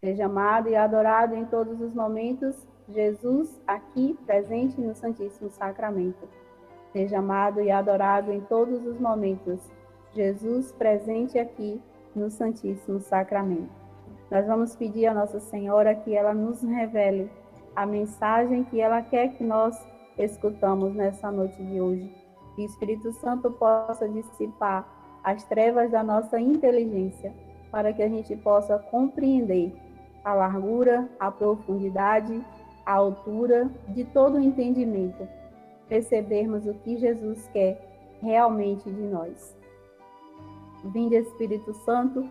Seja amado e adorado em todos os momentos, Jesus aqui presente no Santíssimo Sacramento. Seja amado e adorado em todos os momentos, Jesus presente aqui no Santíssimo Sacramento. Nós vamos pedir a Nossa Senhora que ela nos revele a mensagem que ela quer que nós escutamos nessa noite de hoje. Que o Espírito Santo possa dissipar as trevas da nossa inteligência, para que a gente possa compreender a largura, a profundidade, a altura de todo o entendimento, percebermos o que Jesus quer realmente de nós. Vinde, Espírito Santo,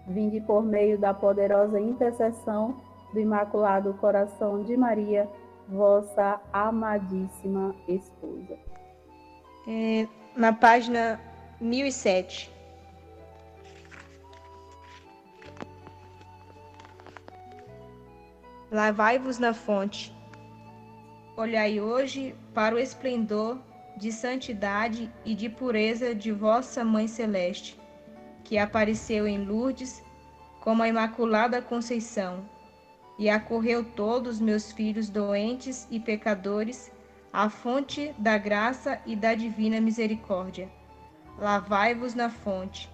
vinde por meio da poderosa intercessão do Imaculado Coração de Maria, vossa amadíssima esposa. Na página 1007. Lavai-vos na fonte. Olhai hoje para o esplendor de santidade e de pureza de vossa Mãe Celeste, que apareceu em Lourdes como a Imaculada Conceição, e acorreu todos meus filhos doentes e pecadores à fonte da graça e da divina misericórdia. Lavai-vos na fonte.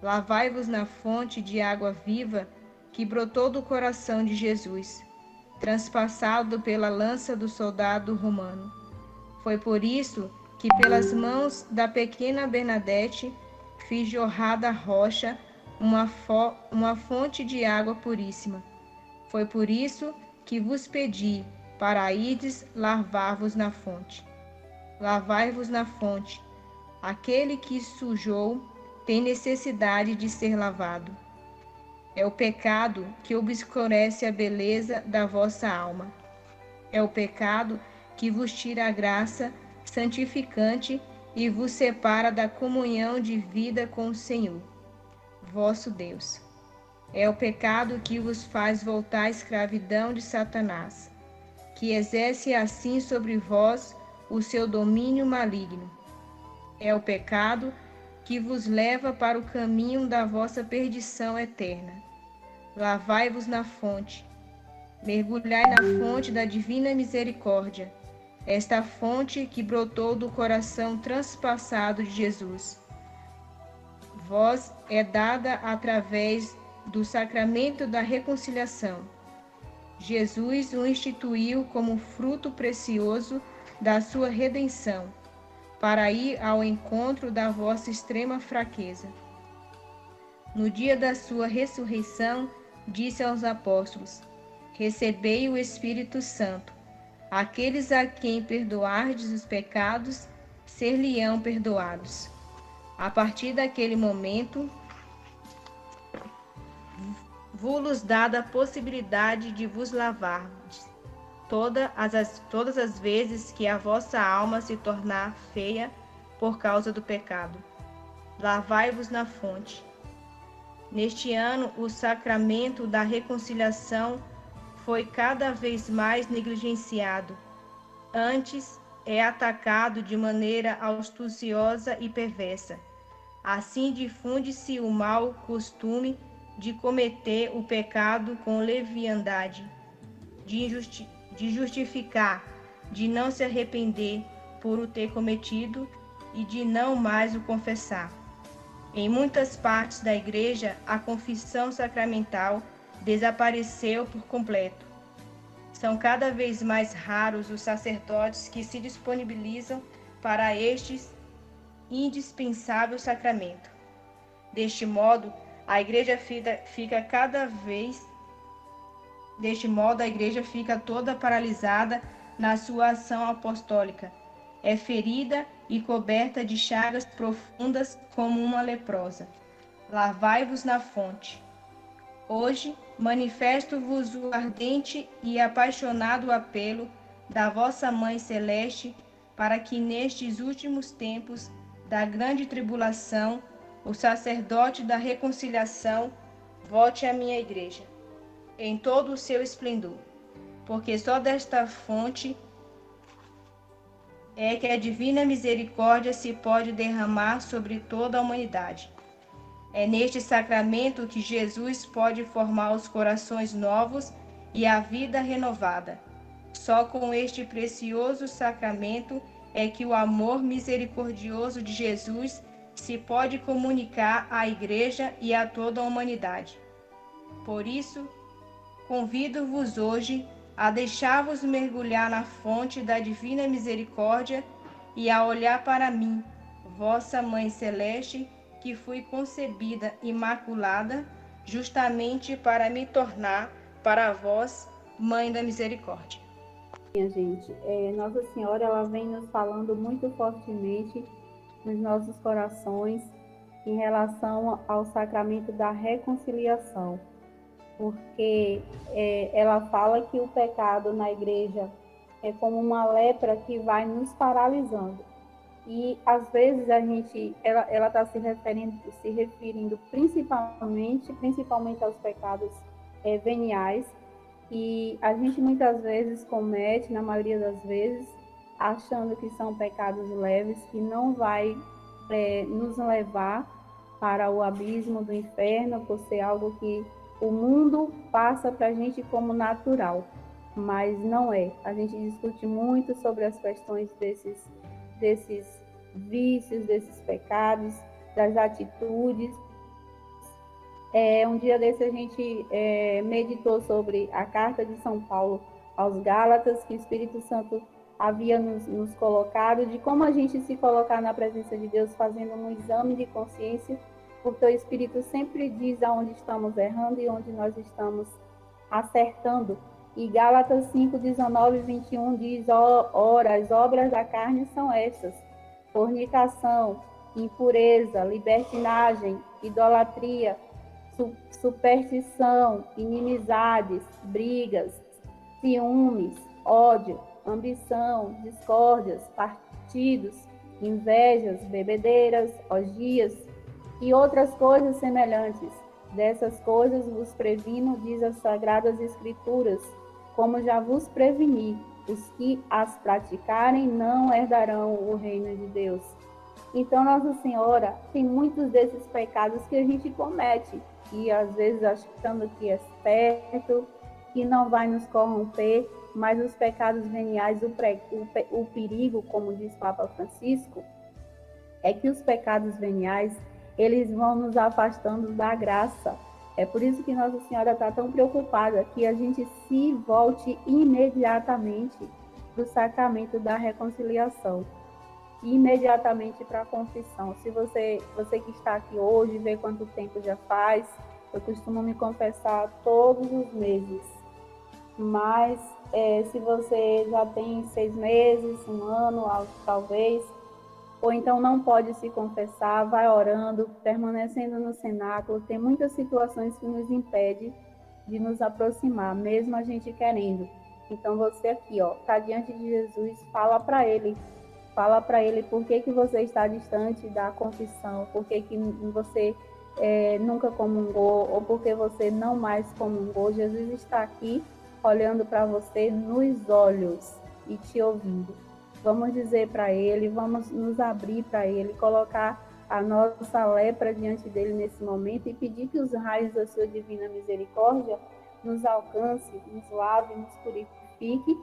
Lavai-vos na fonte de água viva que brotou do coração de Jesus, transpassado pela lança do soldado romano. Foi por isso que pelas mãos da pequena Bernadette fiz jorrar da rocha uma fonte de água puríssima. Foi por isso que vos pedi para ides lavar-vos na fonte. Lavai-vos na fonte. Aquele que sujou tem necessidade de ser lavado. É o pecado que obscurece a beleza da vossa alma. É o pecado que vos tira a graça santificante e vos separa da comunhão de vida com o Senhor, vosso Deus. É o pecado que vos faz voltar à escravidão de Satanás, que exerce assim sobre vós o seu domínio maligno. É o pecado que vos leva para o caminho da vossa perdição eterna. Lavai-vos na fonte. Mergulhai na fonte da divina misericórdia, esta fonte que brotou do coração transpassado de Jesus. Vós é dada através do sacramento da reconciliação. Jesus o instituiu como fruto precioso da sua redenção, para ir ao encontro da vossa extrema fraqueza. No dia da sua ressurreição, disse aos apóstolos: recebei o Espírito Santo. Aqueles a quem perdoardes os pecados, ser-lhe-ão perdoados. A partir daquele momento, vos dada a possibilidade de vos lavardes todas as vezes que a vossa alma se tornar feia por causa do pecado. Lavai-vos na fonte. Neste ano, o sacramento da reconciliação foi cada vez mais negligenciado. Antes, é atacado de maneira astuciosa e perversa. Assim difunde-se o mau costume de cometer o pecado com leviandade, de justificar, de não se arrepender por o ter cometido e de não mais o confessar. Em muitas partes da Igreja, a confissão sacramental desapareceu por completo. São cada vez mais raros os sacerdotes que se disponibilizam para este indispensável sacramento. Deste modo, a Igreja fica toda paralisada na sua ação apostólica. É ferida e coberta de chagas profundas como uma leprosa. Lavai-vos na fonte. Hoje, manifesto-vos o ardente e apaixonado apelo da vossa Mãe Celeste para que nestes últimos tempos da grande tribulação, o sacerdote da reconciliação volte à minha Igreja, em todo o seu esplendor, porque só desta fonte é que a divina misericórdia se pode derramar sobre toda a humanidade. É neste sacramento que Jesus pode formar os corações novos e a vida renovada. Só com este precioso sacramento é que o amor misericordioso de Jesus se pode comunicar à Igreja e a toda a humanidade. Por isso, convido-vos hoje a deixar-vos mergulhar na fonte da divina misericórdia e a olhar para mim, vossa Mãe Celeste, que fui concebida imaculada, justamente para me tornar para vós Mãe da Misericórdia. Minha gente, Nossa Senhora ela vem nos falando muito fortemente nos nossos corações em relação ao sacramento da reconciliação, porque ela fala que o pecado na igreja é como uma lepra que vai nos paralisando. E às vezes ela está se referindo principalmente aos pecados veniais, e a gente muitas vezes comete, na maioria das vezes, achando que são pecados leves, que não vai nos levar para o abismo do inferno, por ser algo que o mundo passa para a gente como natural, mas não é. A gente discute muito sobre as questões desses vícios, desses pecados, das atitudes. Um dia desse a gente meditou sobre a carta de São Paulo aos Gálatas, que o Espírito Santo havia nos colocado, de como a gente se colocar na presença de Deus fazendo um exame de consciência, porque o Espírito sempre diz aonde estamos errando e onde nós estamos acertando. E Gálatas 5, 19 e 21 diz: ora, as obras da carne são estas: fornicação, impureza, libertinagem, idolatria, superstição, inimizades, brigas, ciúmes, ódio, ambição, discórdias, partidos, invejas, bebedeiras, orgias e outras coisas semelhantes. Dessas coisas vos previno, diz as Sagradas Escrituras, como já vos preveni, os que as praticarem não herdarão o reino de Deus. Então, Nossa Senhora tem muitos desses pecados que a gente comete, e às vezes achando que é certo, que não vai nos corromper, mas os pecados veniais, o perigo, como diz Papa Francisco, é que os pecados veniais, eles vão nos afastando da graça. É por isso que Nossa Senhora está tão preocupada que a gente se volte imediatamente para o sacramento da reconciliação, imediatamente para a confissão. Se você que está aqui hoje, vê quanto tempo já faz, eu costumo me confessar todos os meses, mas se você já tem 6 meses, 1 ano, talvez, ou então não pode se confessar, vai orando, permanecendo no cenáculo. Tem muitas situações que nos impedem de nos aproximar, mesmo a gente querendo. Então você aqui, está diante de Jesus, fala para ele por que você está distante da confissão, por que você nunca comungou, ou porque você não mais comungou. Jesus está aqui olhando para você nos olhos e te ouvindo. Vamos dizer para ele, vamos nos abrir para ele, colocar a nossa lepra diante dele nesse momento e pedir que os raios da sua divina misericórdia nos alcance, nos lave, nos purifique,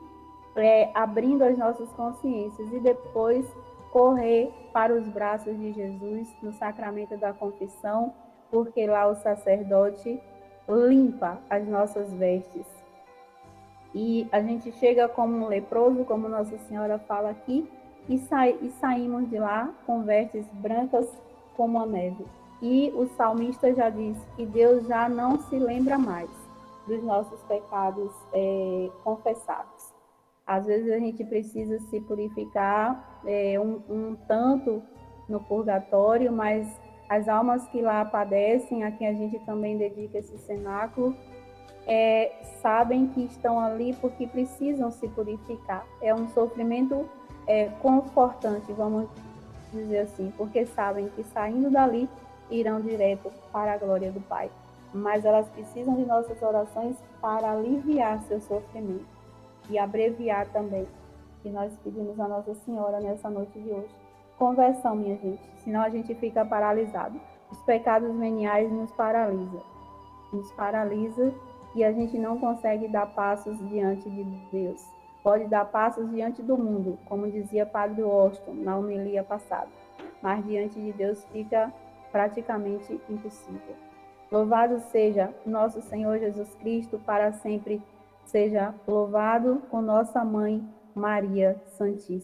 abrindo as nossas consciências, e depois correr para os braços de Jesus no sacramento da confissão, porque lá o sacerdote limpa as nossas vestes. E a gente chega como um leproso, como Nossa Senhora fala aqui, e saímos de lá com vestes brancas como a neve. E o salmista já diz que Deus já não se lembra mais dos nossos pecados confessados. Às vezes a gente precisa se purificar um tanto no purgatório, mas as almas que lá padecem, a quem a gente também dedica esse cenáculo, sabem que estão ali porque precisam se purificar. É um sofrimento confortante, vamos dizer assim, porque sabem que saindo dali irão direto para a glória do Pai. Mas elas precisam de nossas orações para aliviar seu sofrimento e abreviar também, que nós pedimos a Nossa Senhora nessa noite de hoje. Conversão, minha gente, senão a gente fica paralisado. Os pecados veniais nos paralisa e a gente não consegue dar passos diante de Deus. Pode dar passos diante do mundo, como dizia Padre Washington na homilia passada, mas diante de Deus fica praticamente impossível. Louvado seja nosso Senhor Jesus Cristo, para sempre seja louvado, com nossa Mãe Maria Santíssima.